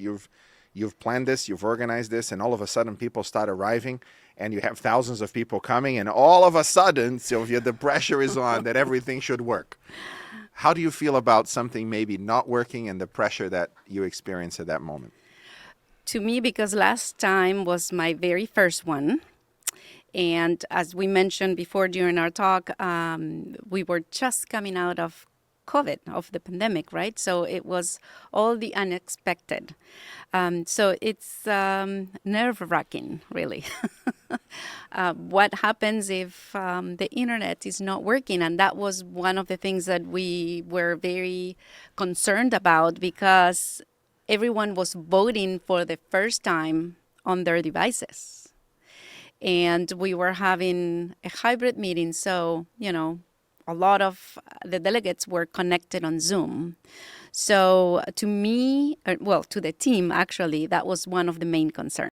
You've planned this, you've organized this, and all of a sudden people start arriving, and you have thousands of people coming, and all of a sudden, Sylvia, the pressure is on that everything should work. How do you feel about something maybe not working and the pressure that you experience at that moment? To me, because last time was my very first one. And as we mentioned before during our talk, we were just coming out of COVID, of the pandemic, right? So it was all the unexpected. So it's nerve-wracking, really. What happens if the internet is not working? And that was one of the things that we were very concerned about, because everyone was voting for the first time on their devices. And we were having a hybrid meeting, so, a lot of the delegates were connected on Zoom. So to me, to the team, actually, that was one of the main concerns.